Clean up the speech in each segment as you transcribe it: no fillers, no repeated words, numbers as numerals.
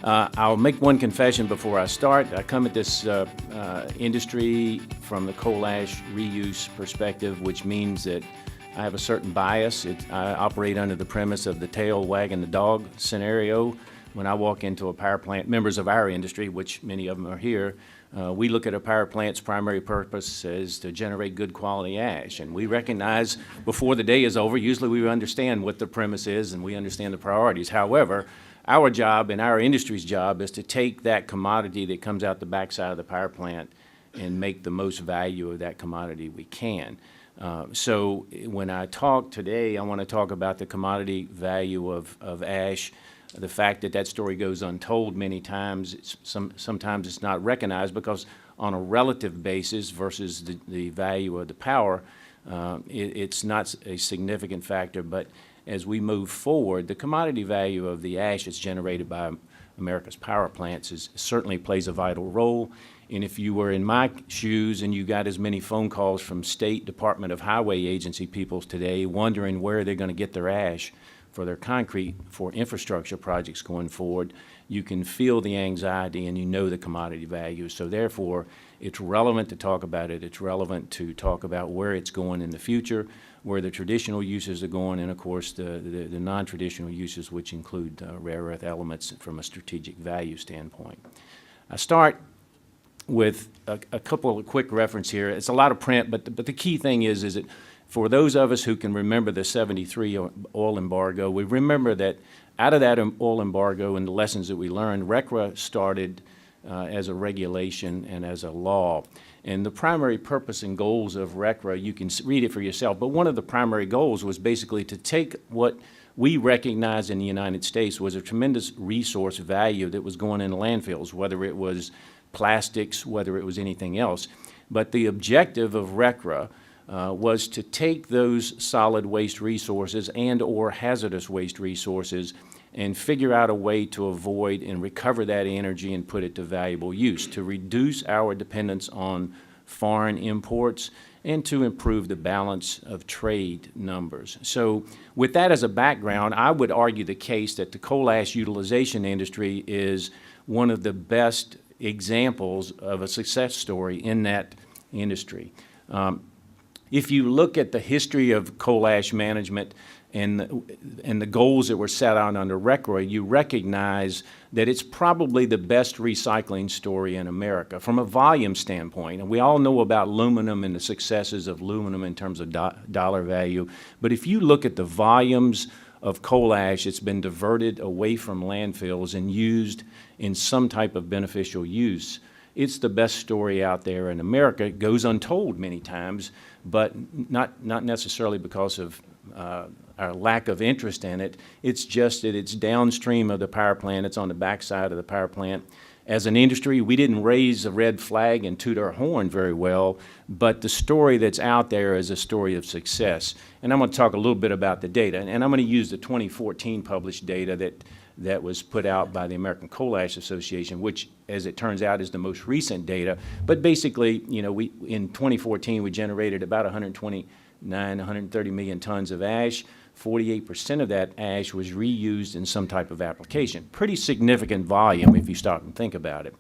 I'll make one confession before I start. I come at this industry from the coal ash reuse perspective, which means that I have a certain bias. I operate under the premise of the tail wagging the dog scenario. When I walk into a power plant, members of our industry, which many of them are here, we look at a power plant's primary purpose is to generate good quality ash. And we recognize before the day is over, usually we understand what the premise is and we understand the priorities. However, our job and our industry's job is to take that commodity that comes out the backside of the power plant and make the most value of that commodity we can. So when I talk today, I want to talk about the commodity value of ash, the fact that that story goes untold many times. Sometimes it's not recognized because on a relative basis versus the value of the power, it's not a significant factor. But as we move forward, the commodity value of the ash that's generated by America's power plants certainly plays a vital role. And if you were in my shoes and you got as many phone calls from State Department of Highway Agency people today wondering where they're going to get their ash for their concrete for infrastructure projects going forward, you can feel the anxiety and you know the commodity value. So therefore, it's relevant to talk about it. It's relevant to talk about where it's going in the future, where the traditional uses are going, and of course the non-traditional uses, which include rare earth elements from a strategic value standpoint. I start with a couple of quick reference here. It's a lot of print, but the key thing is that for those of us who can remember the '73 oil embargo, we remember that out of that oil embargo and the lessons that we learned, RCRA started as a regulation and as a law. And the primary purpose and goals of RCRA, you can read it for yourself, but one of the primary goals was basically to take what we recognized in the United States was a tremendous resource value that was going into landfills, whether it was plastics, whether it was anything else. But the objective of RCRA was to take those solid waste resources and or hazardous waste resources and figure out a way to avoid and recover that energy and put it to valuable use, to reduce our dependence on foreign imports and to improve the balance of trade numbers. So with that as a background, I would argue the case that the coal ash utilization industry is one of the best examples of a success story in that industry. If you look at the history of coal ash management and the goals that were set out under RCRA, you recognize that it's probably the best recycling story in America from a volume standpoint. And we all know about aluminum and the successes of aluminum in terms of dollar value. But if you look at the volumes of coal ash that's been diverted away from landfills and used in some type of beneficial use, it's the best story out there in America. It goes untold many times, but not necessarily because of our lack of interest in it. It's just that it's downstream of the power plant. It's on the backside of the power plant. As an industry, we didn't raise a red flag and toot our horn very well, but the story that's out there is a story of success. And I'm going to talk a little bit about the data. And I'm going to use the 2014 published data that was put out by the American Coal Ash Association, which, as it turns out, is the most recent data. But basically, you know, in 2014, we generated about 130 million tons of ash. 48% of that ash was reused in some type of application. Pretty significant volume if you stop and think about it.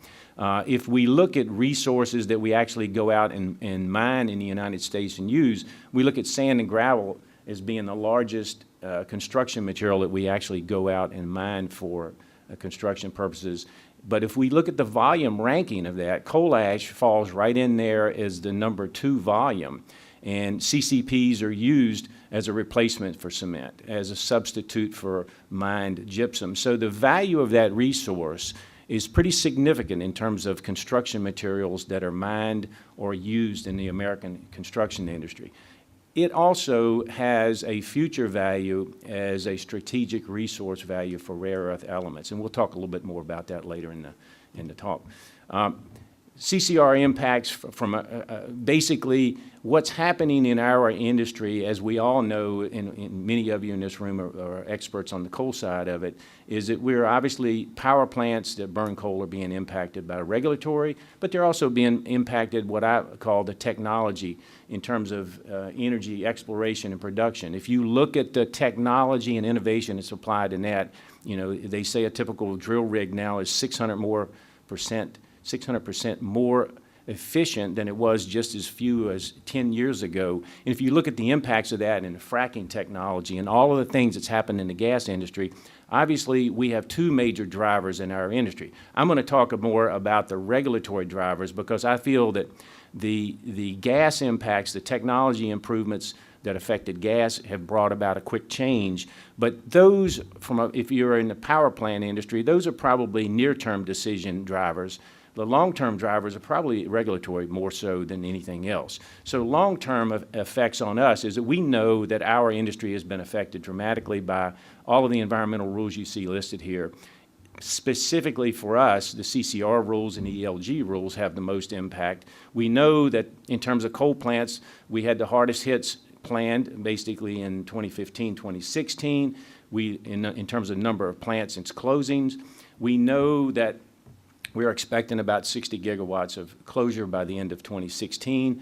If we look at resources that we actually go out and mine in the United States and use, we look at sand and gravel as being the largest construction material that we actually go out and mine for construction purposes. But if we look at the volume ranking of that, coal ash falls right in there as the #2 volume. And CCPs are used as a replacement for cement, as a substitute for mined gypsum. So the value of that resource is pretty significant in terms of construction materials that are mined or used in the American construction industry. It also has a future value as a strategic resource value for rare earth elements, and we'll talk a little bit more about that later in the talk. CCR impacts from basically what's happening in our industry, as we all know, and many of you in this room are experts on the coal side of it, is that we're obviously power plants that burn coal are being impacted by regulatory, but they're also being impacted what I call the technology in terms of energy exploration and production. If you look at the technology and innovation that's applied in that, you know, they say a typical drill rig now is 600% more efficient than it was just as few as 10 years ago. And if you look at the impacts of that in the fracking technology and all of the things that's happened in the gas industry, obviously we have two major drivers in our industry. I'm going to talk more about the regulatory drivers because I feel that the gas impacts, the technology improvements that affected gas have brought about a quick change. But those, if you're in the power plant industry, those are probably near-term decision drivers. The long-term drivers are probably regulatory more so than anything else. So long-term effects on us is that we know that our industry has been affected dramatically by all of the environmental rules you see listed here. Specifically for us, the CCR rules and the ELG rules have the most impact. We know that in terms of coal plants, we had the hardest hits planned basically in 2015, 2016. In terms of number of plants and closings, we know that we're expecting about 60 gigawatts of closure by the end of 2016.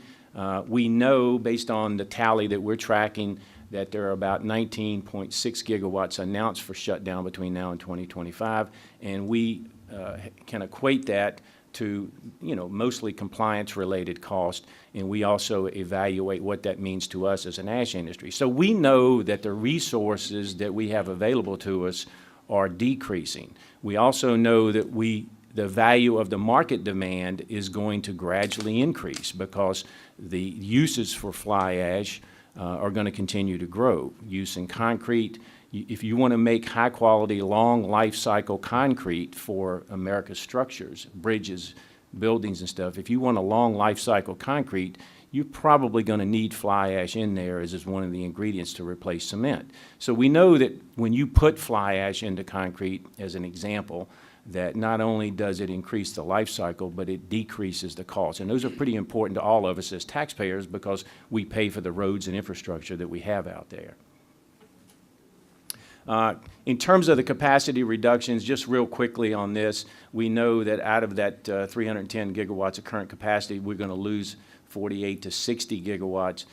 We know, based on the tally that we're tracking, that there are about 19.6 gigawatts announced for shutdown between now and 2025, and we can equate that to, you know, mostly compliance-related cost, and we also evaluate what that means to us as an ash industry. So we know that the resources that we have available to us are decreasing. We also know that the value of the market demand is going to gradually increase because the uses for fly ash are going to continue to grow. Use in concrete, if you want to make high quality, long life cycle concrete for America's structures, bridges, buildings and stuff, if you want a long life cycle concrete, you're probably going to need fly ash in there as one of the ingredients to replace cement. So we know that when you put fly ash into concrete, as an example, that not only does it increase the life cycle, but it decreases the cost. And those are pretty important to all of us as taxpayers because we pay for the roads and infrastructure that we have out there. In terms of the capacity reductions, just real quickly on this, we know that out of that 310 gigawatts of current capacity, we're going to lose 48 to 60 gigawatts.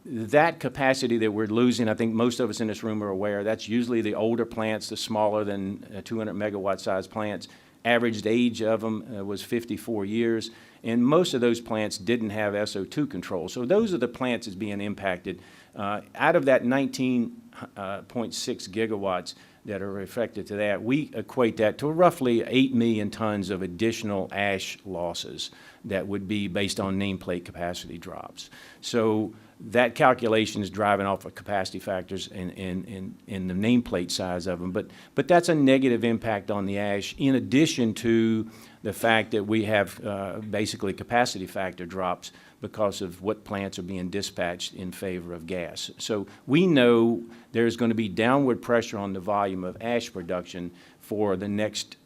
That capacity that we're losing, I think most of us in this room are aware, that's usually the older plants, the smaller than 200 megawatt size plants. Average age of them was 54 years, and most of those plants didn't have SO2 control. So those are the plants that's being impacted. Out of that 19.6 gigawatts that are affected to that, we equate that to roughly 8 million tons of additional ash losses that would be based on nameplate capacity drops. So that calculation is driving off of capacity factors in the nameplate size of them. But that's a negative impact on the ash, in addition to the fact that we have basically capacity factor drops because of what plants are being dispatched in favor of gas. So we know there's going to be downward pressure on the volume of ash production for the next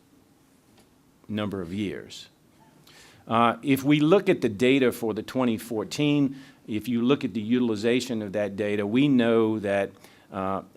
number of years. If we look at the data for the 2014, if you look at the utilization of that data, we know that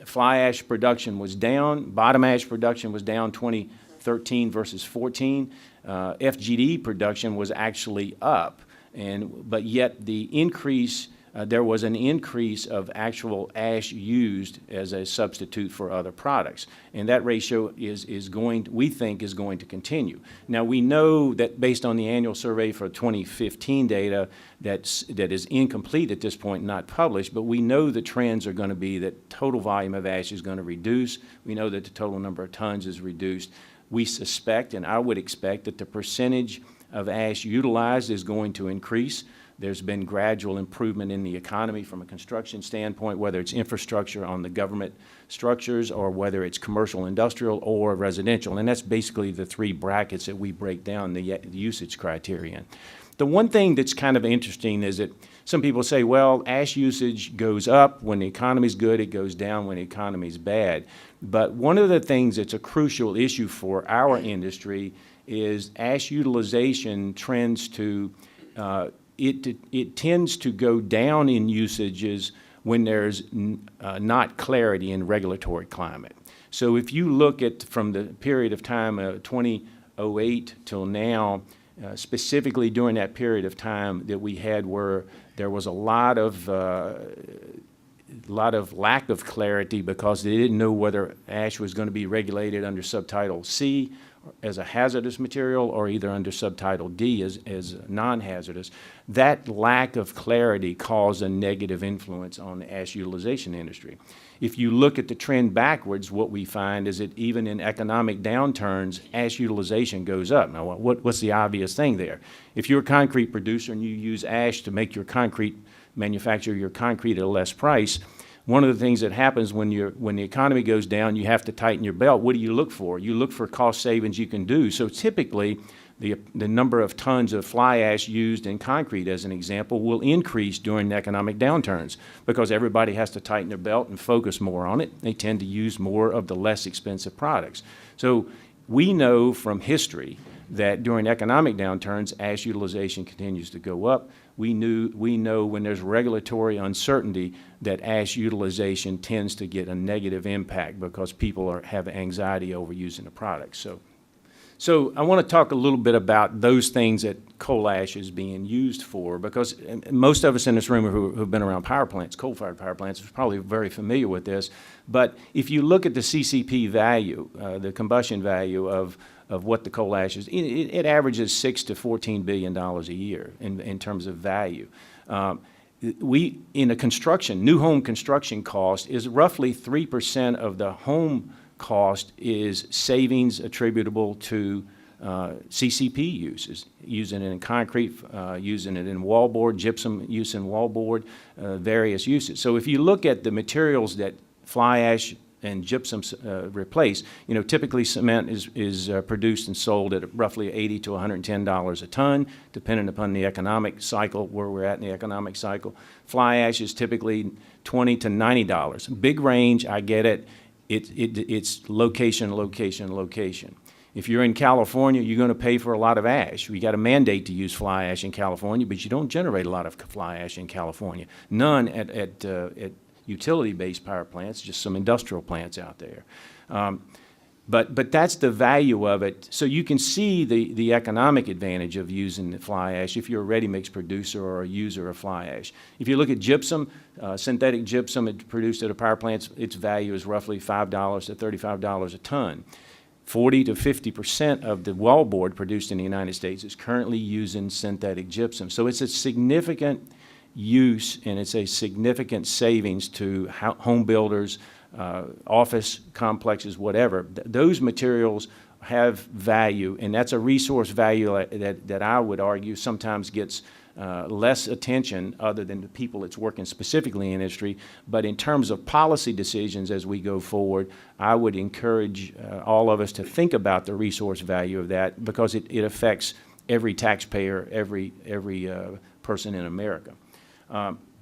fly ash production was down, bottom ash production was down 2013 versus 14. FGD production was actually up, but yet the increase, there was an increase of actual ash used as a substitute for other products. And that ratio we think is going to continue. Now we know that based on the annual survey for 2015 data that is incomplete at this point, not published, but we know the trends are going to be that total volume of ash is going to reduce. We know that the total number of tons is reduced. We suspect, and I would expect, that the percentage of ash utilized is going to increase. There's been gradual improvement in the economy from a construction standpoint, whether it's infrastructure on the government structures or whether it's commercial, industrial, or residential. And that's basically the three brackets that we break down the usage criterion. The one thing that's kind of interesting is that some people say, well, ash usage goes up when the economy's good, it goes down when the economy's bad. But one of the things that's a crucial issue for our industry is ash utilization trends to, it tends to go down in usages when there's not clarity in regulatory climate. So if you look at from the period of time 2008 till now, specifically during that period of time that we had where there was a lot of lack of clarity because they didn't know whether ash was going to be regulated under Subtitle C as a hazardous material or either under Subtitle D as non-hazardous. That lack of clarity caused a negative influence on the ash utilization industry. If you look at the trend backwards, what we find is that even in economic downturns, ash utilization goes up. Now, what's the obvious thing there? If you're a concrete producer and you use ash to make your concrete, manufacture your concrete at a less price, one of the things that happens when the economy goes down, you have to tighten your belt. What do you look for? You look for cost savings you can do. So typically, the number of tons of fly ash used in concrete, as an example, will increase during economic downturns because everybody has to tighten their belt and focus more on it. They tend to use more of the less expensive products. So we know from history that during economic downturns, ash utilization continues to go up. We know when there's regulatory uncertainty that ash utilization tends to get a negative impact because people have anxiety over using the product. So I want to talk a little bit about those things that coal ash is being used for, because most of us in this room who've been around power plants, coal-fired power plants, are probably very familiar with this. But if you look at the CCP value, the combustion value of what the coal ash is, it averages $6 to $14 billion a year in terms of value. In a construction, new home construction cost is roughly 3% of the home cost is savings attributable to CCP uses, using it in concrete, using it in wallboard, gypsum use in wallboard, various uses. So if you look at the materials that fly ash and gypsum replace, typically cement is produced and sold at roughly $80 to $110 a ton, depending upon the economic cycle, where we're at in the economic cycle. Fly ash is typically $20 to $90. Big range, I get it. It's location, location, location. If you're in California, you're going to pay for a lot of ash. We got a mandate to use fly ash in California, but you don't generate a lot of fly ash in California. None at utility-based power plants, just some industrial plants out there. But that's the value of it. So you can see the economic advantage of using the fly ash if you're a ready-mix producer or a user of fly ash. If you look at gypsum, synthetic gypsum produced at a power plant, its value is roughly $5 to $35 a ton. 40 to 50% of the wallboard produced in the United States is currently using synthetic gypsum. So it's a significant use and it's a significant savings to home builders, office complexes, whatever. Those materials have value, and that's a resource value that I would argue sometimes gets less attention other than the people that's working specifically in industry. But in terms of policy decisions as we go forward, I would encourage all of us to think about the resource value of that, because it affects every taxpayer, every person in America.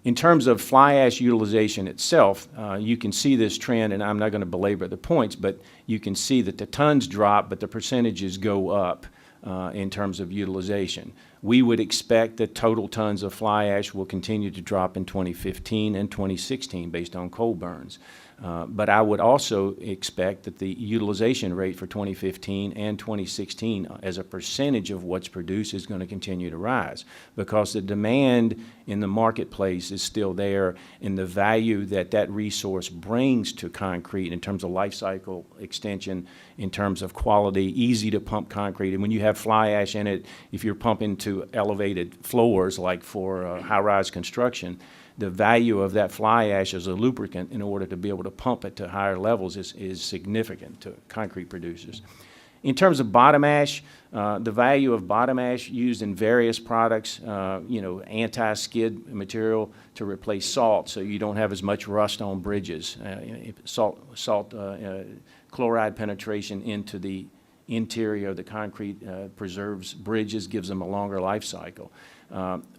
In terms of fly ash utilization itself, you can see this trend, and I'm not going to belabor the points, but you can see that the tons drop, but the percentages go up in terms of utilization. We would expect that total tons of fly ash will continue to drop in 2015 and 2016 based on coal burns. But I would also expect that the utilization rate for 2015 and 2016 as a percentage of what's produced is going to continue to rise, because the demand in the marketplace is still there, and the value that resource brings to concrete in terms of life cycle extension, in terms of quality, easy to pump concrete. And when you have fly ash in it, if you're pumping to elevated floors like for high-rise construction, the value of that fly ash as a lubricant in order to be able to pump it to higher levels is significant to concrete producers. In terms of bottom ash, the value of bottom ash used in various products, anti-skid material to replace salt so you don't have as much rust on bridges. Salt chloride penetration into the interior of the concrete preserves bridges, gives them a longer life cycle.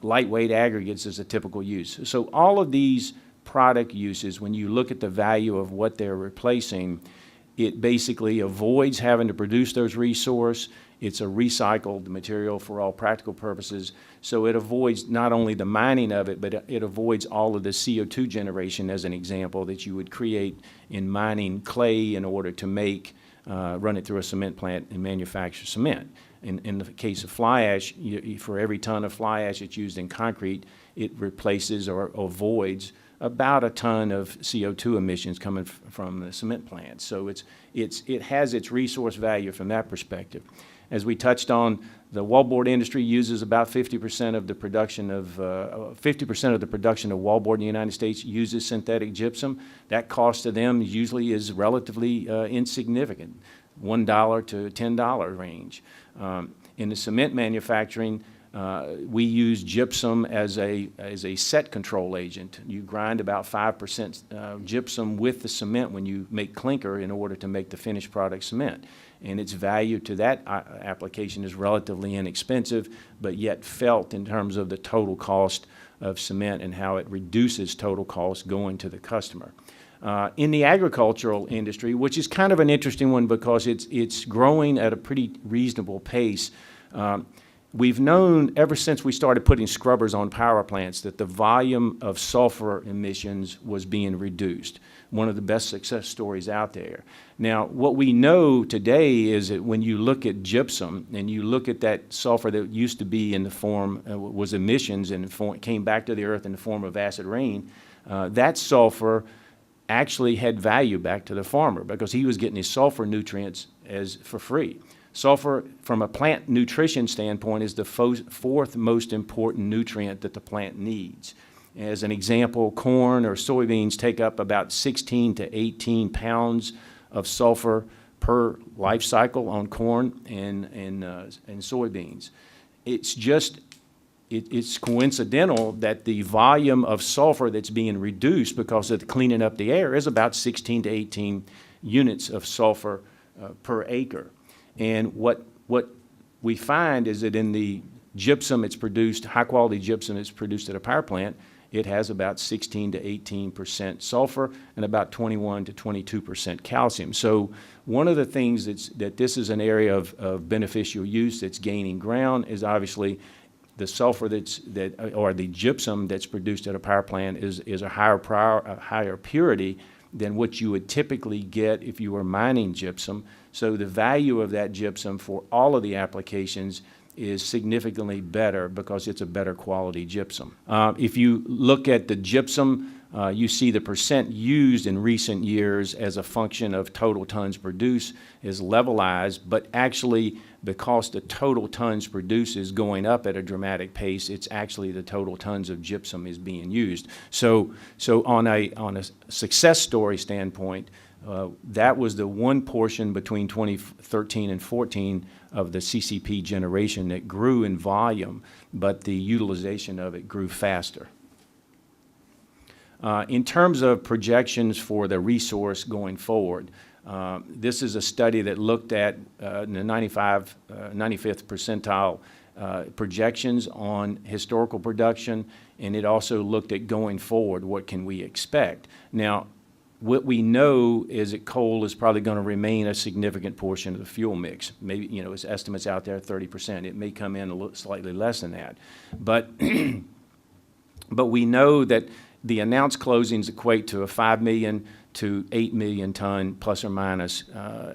Lightweight aggregates is a typical use. So all of these product uses, when you look at the value of what they're replacing, it basically avoids having to produce those resources. It's a recycled material for all practical purposes, so it avoids not only the mining of it, but it avoids all of the CO2 generation, as an example, that you would create in mining clay in order to make, run it through a cement plant and manufacture cement. In the case of fly ash, for every ton of fly ash that's used in concrete, it replaces or avoids about a ton of CO2 emissions coming from the cement plant. So it has its resource value from that perspective. As we touched on, the wallboard industry uses about 50% of the production of 50% of the production of wallboard in the United States uses synthetic gypsum. That cost to them usually is relatively insignificant, $1 to $10 range. In the cement manufacturing, we use gypsum as a set control agent. You grind about 5% gypsum with the cement when you make clinker in order to make the finished product cement. And its value to that application is relatively inexpensive, but yet felt in terms of the total cost of cement and how it reduces total cost going to the customer. In the agricultural industry, which is kind of an interesting one because it's growing at a pretty reasonable pace, we've known ever since we started putting scrubbers on power plants that the volume of sulfur emissions was being reduced. One of the best success stories out there. Now, what we know today is that when you look at gypsum and you look at that sulfur that used to be in the form, was emissions and came back to the earth in the form of acid rain, that sulfur actually had value back to the farmer because he was getting his sulfur nutrients for free. Sulfur, from a plant nutrition standpoint, is the fourth most important nutrient that the plant needs. As an example, corn or soybeans take up about 16 to 18 pounds of sulfur per life cycle on corn and soybeans. It's coincidental that the volume of sulfur that's being reduced because of cleaning up the air is about 16 to 18 units of sulfur per acre. And what we find is that in the gypsum it's produced, high-quality gypsum that's produced at a power plant, it has about 16 to 18% sulfur and about 21 to 22% calcium. So one of the things that this is an area of beneficial use that's gaining ground is obviously the sulfur or the gypsum that's produced at a power plant is a higher purity than what you would typically get if you were mining gypsum. So the value of that gypsum for all of the applications is significantly better because it's a better quality gypsum. If you look at the gypsum, you see the percent used in recent years as a function of total tons produced is levelized, but actually because the total tons produced is going up at a dramatic pace, it's actually the total tons of gypsum is being used. So on a success story standpoint, that was the one portion between 2013 and 14 of the CCP generation that grew in volume, but the utilization of it grew faster. In terms of projections for the resource going forward, this is a study that looked at the 95th percentile projections on historical production, and it also looked at going forward, what can we expect. Now, what we know is that coal is probably going to remain a significant portion of the fuel mix. Maybe, there's estimates out there 30%. It may come in a little slightly less than that. But we know that the announced closings equate to a 5 million to 8 million ton plus or minus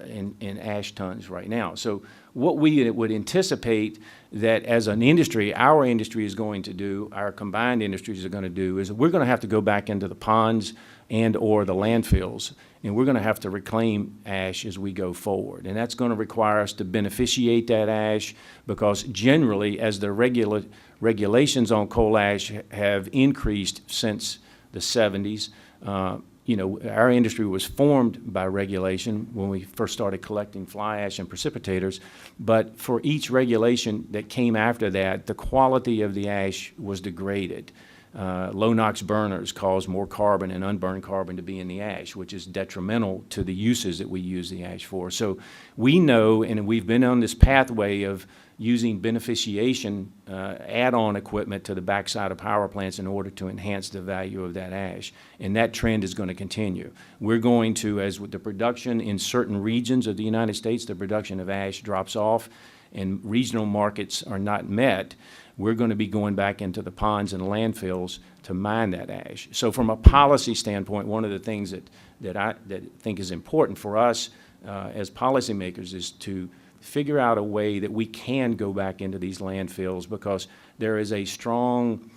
in ash tons right now. So what we would anticipate that as an industry, our industry is going to do, our combined industries are going to do, is we're going to have to go back into the ponds and or the landfills, and we're going to have to reclaim ash as we go forward. And that's going to require us to beneficiate that ash because generally, as the regulations on coal ash have increased since the 70s, our industry was formed by regulation when we first started collecting fly ash and precipitators, but for each regulation that came after that, the quality of the ash was degraded. Low NOx burners cause more carbon and unburned carbon to be in the ash, which is detrimental to the uses that we use the ash for. So we know, and we've been on this pathway of using beneficiation add-on equipment to the backside of power plants in order to enhance the value of that ash. And that trend is going to continue. We're going to, as with the production in certain regions of the United States, the production of ash drops off. and regional markets are not met, we're going to be going back into the ponds and landfills to mine that ash. So from a policy standpoint, one of the things that I think is important for us as policymakers is to figure out a way that we can go back into these landfills, because there is a strong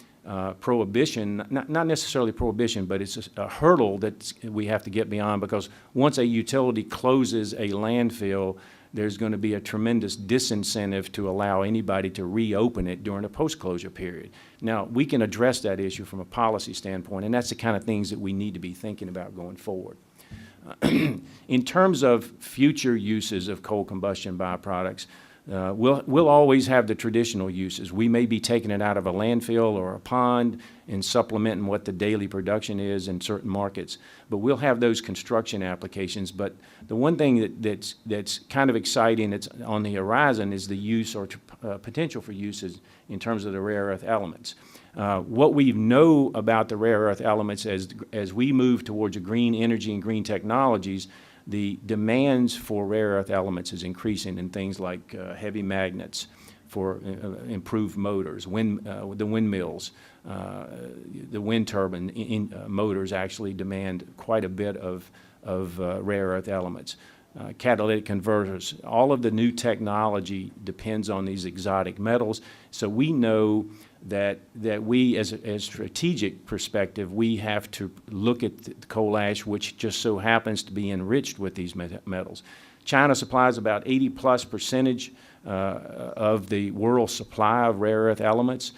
prohibition, not necessarily prohibition, but it's a hurdle that we have to get beyond, because once a utility closes a landfill, there's going to be a tremendous disincentive to allow anybody to reopen it during a post-closure period. Now, we can address that issue from a policy standpoint, and that's the kind of things that we need to be thinking about going forward. In terms of future uses of coal combustion byproducts, we'll always have the traditional uses. We may be taking it out of a landfill or a pond and supplementing what the daily production is in certain markets, but we'll have those construction applications. But the one thing that's kind of exciting that's on the horizon is the use or potential for uses in terms of the rare earth elements. What we know about the rare earth elements as we move towards a green energy and green technologies, the demands for rare earth elements is increasing in things like heavy magnets for improved motors, the windmills, the wind turbine motors actually demand quite a bit of rare earth elements. Catalytic converters, all of the new technology depends on these exotic metals. So we know that we, as a strategic perspective, we have to look at the coal ash, which just so happens to be enriched with these metals. China supplies about 80+% of the world supply of rare earth elements.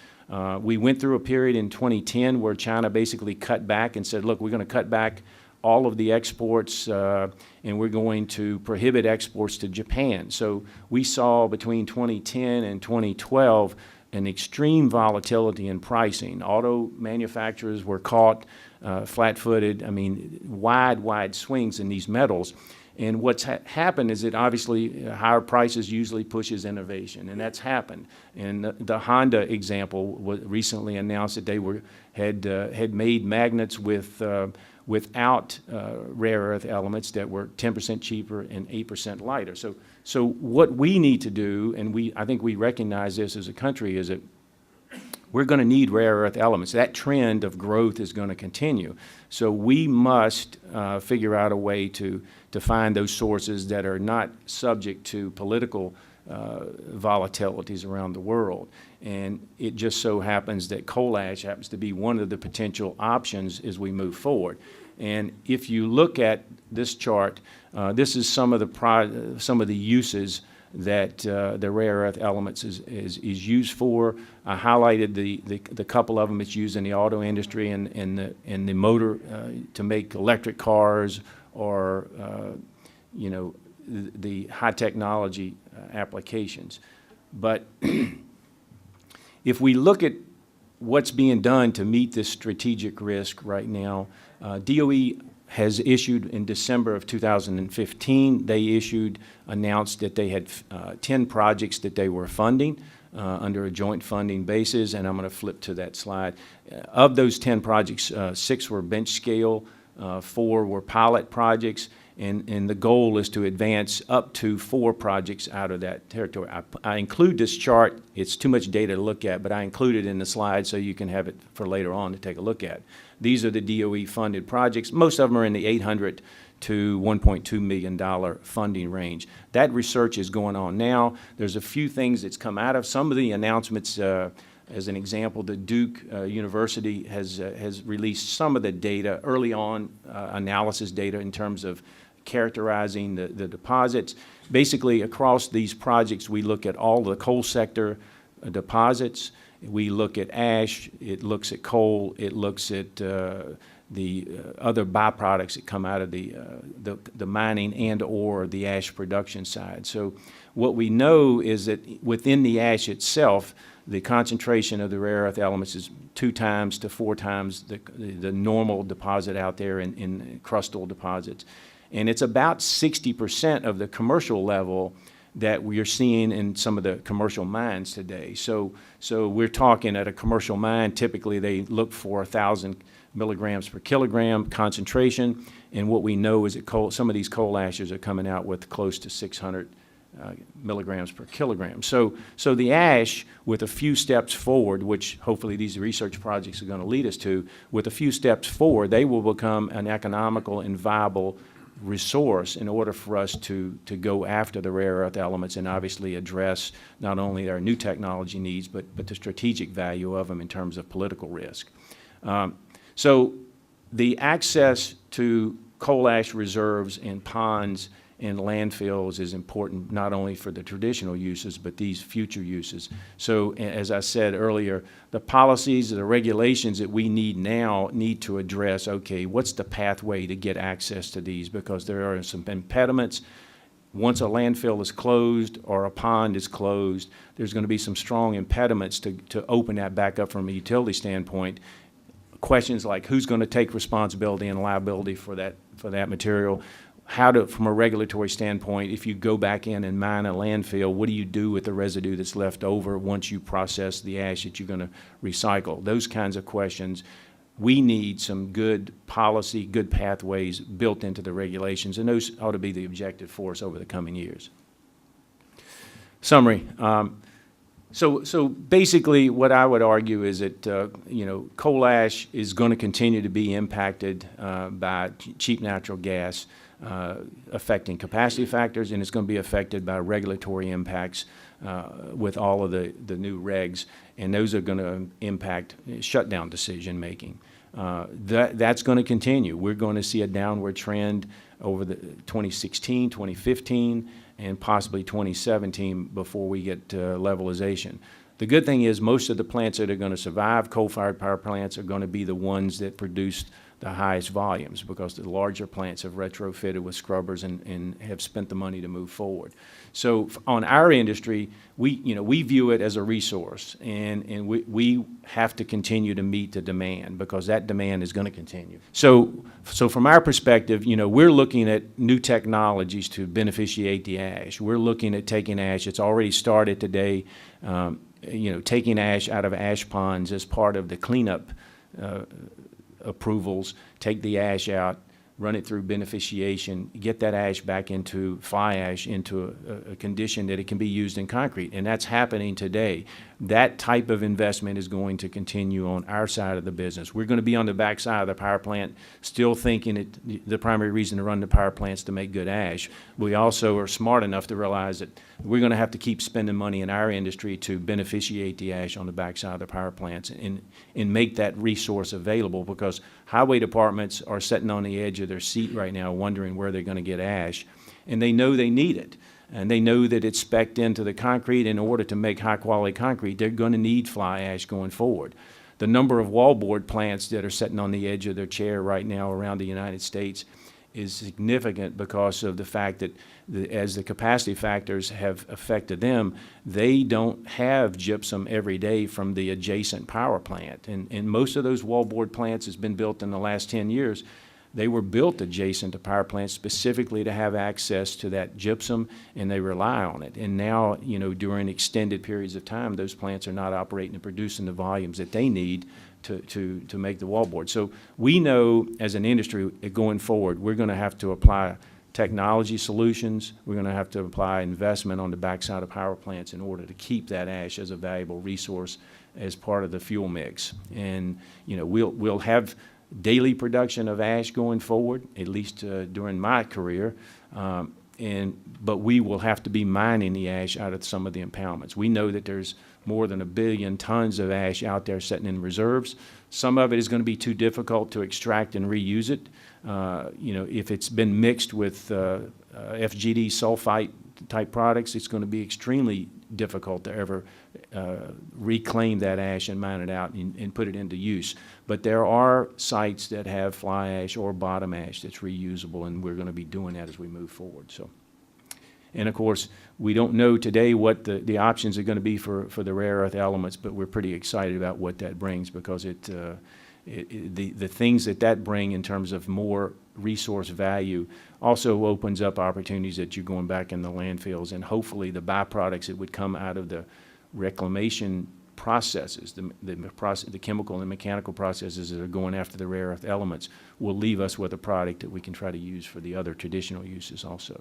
We went through a period in 2010 where China basically cut back and said, look, we're going to cut back all of the exports and we're going to prohibit exports to Japan. So we saw between 2010 and 2012 an extreme volatility in pricing. Auto manufacturers were caught flat-footed. I mean, wide swings in these metals. And what's happened is that obviously higher prices usually pushes innovation, and that's happened. And the Honda example recently announced that they had made magnets without rare earth elements that were 10% cheaper and 8% lighter. So what we need to do, and I think we recognize this as a country, is that we're going to need rare earth elements. That trend of growth is going to continue. So we must figure out a way to find those sources that are not subject to political volatilities around the world. And it just so happens that coal ash happens to be one of the potential options as we move forward. And if you look at this chart, this is some of the uses that the rare earth elements is used for. I highlighted the couple of them. It's used in the auto industry and the motor to make electric cars, or the high technology applications. But if we look at what's being done to meet this strategic risk right now, DOE has issued in December of 2015, announced that they had 10 projects that they were funding under a joint funding basis, and I'm going to flip to that slide. Of those 10 projects, 6 were bench scale, 4 were pilot projects, and the goal is to advance up to 4 projects out of that territory. I include this chart. It's too much data to look at, but I include it in the slide so you can have it for later on to take a look at. These are the DOE funded projects. Most of them are in the $800 to $1.2 million funding range. That research is going on now. There's a few things that's come out of some of the announcements. As an example, the Duke University has released some of the data, early on analysis data in terms of characterizing the deposits. Basically, across these projects, we look at all the coal sector deposits. We look at ash, it looks at coal, it looks at the other byproducts that come out of the mining and or the ash production side. So what we know is that within the ash itself, the concentration of the rare earth elements is 2 times to 4 times the normal deposit out there in crustal deposits. And it's about 60% of the commercial level that we are seeing in some of the commercial mines today. So we're talking at a commercial mine, typically they look for 1,000 milligrams per kilogram concentration, and what we know is that some of these coal ashes are coming out with close to 600 milligrams per kilogram. So the ash, with a few steps forward, which hopefully these research projects are going to lead us to, with a few steps forward, they will become an economical and viable resource in order for us to go after the rare earth elements and obviously address not only our new technology needs, but the strategic value of them in terms of political risk. So the access to coal ash reserves and ponds and landfills is important not only for the traditional uses, but these future uses. So as I said earlier, the policies, the regulations that we need now need to address, okay, what's the pathway to get access to these? Because there are some impediments. Once a landfill is closed or a pond is closed, there's going to be some strong impediments to open that back up from a utility standpoint. Questions like who's going to take responsibility and liability for that material? How to, from a regulatory standpoint, if you go back in and mine a landfill, what do you do with the residue that's left over once you process the ash that you're going to recycle? Those kinds of questions. We need some good policy, good pathways built into the regulations, and those ought to be the objective for us over the coming years. Summary. So basically what I would argue is that, coal ash is going to continue to be impacted by cheap natural gas, affecting capacity factors, and it's going to be affected by regulatory impacts with all of the new regs, and those are going to impact shutdown decision making. That's going to continue. We're going to see a downward trend over the 2016, 2015, and possibly 2017 before we get levelization. The good thing is most of the plants that are going to survive, coal-fired power plants, are going to be the ones that produce the highest volumes because the larger plants have retrofitted with scrubbers and have spent the money to move forward. So on our industry, we view it as a resource, and we have to continue to meet the demand because that demand is going to continue. So from our perspective, we're looking at new technologies to beneficiate the ash. We're looking at taking ash. It's already started today, taking ash out of ash ponds as part of the cleanup approvals, take the ash out, run it through beneficiation, get that ash back into fly ash into a condition that it can be used in concrete, and that's happening today. That type of investment is going to continue on our side of the business. We're going to be on the back side of the power plant, still thinking the primary reason to run the power plant is to make good ash. We also are smart enough to realize that we're going to have to keep spending money in our industry to beneficiate the ash on the back side of the power plants and make that resource available, because highway departments are sitting on the edge of their seat right now wondering where they're going to get ash, and they know they need it. And they know that it's spec'd into the concrete. In order to make high-quality concrete, they're going to need fly ash going forward. The number of wallboard plants that are sitting on the edge of their chair right now around the United States is significant because of the fact that as the capacity factors have affected them, they don't have gypsum every day from the adjacent power plant. And most of those wallboard plants has been built in the last 10 years. They were built adjacent to power plants specifically to have access to that gypsum, and they rely on it. And now, during extended periods of time, those plants are not operating and producing the volumes that they need to make the wallboard. So we know as an industry going forward, we're going to have to apply technology solutions. We're going to have to apply investment on the backside of power plants in order to keep that ash as a valuable resource as part of the fuel mix. And, we'll have daily production of ash going forward, at least during my career, but we will have to be mining the ash out of some of the impoundments. We know that there's more than 1 billion tons of ash out there sitting in reserves. Some of it is going to be too difficult to extract and reuse it. If it's been mixed with FGD sulfite type products, it's going to be extremely difficult to ever reclaim that ash and mine it out and put it into use. But there are sites that have fly ash or bottom ash that's reusable, and we're going to be doing that as we move forward. So, and of course, we don't know today what the options are going to be for the rare earth elements, but we're pretty excited about what that brings, because the things that bring in terms of more resource value also opens up opportunities that you're going back in the landfills, and hopefully the byproducts that would come out of the reclamation processes, the chemical and mechanical processes that are going after the rare earth elements, will leave us with a product that we can try to use for the other traditional uses also.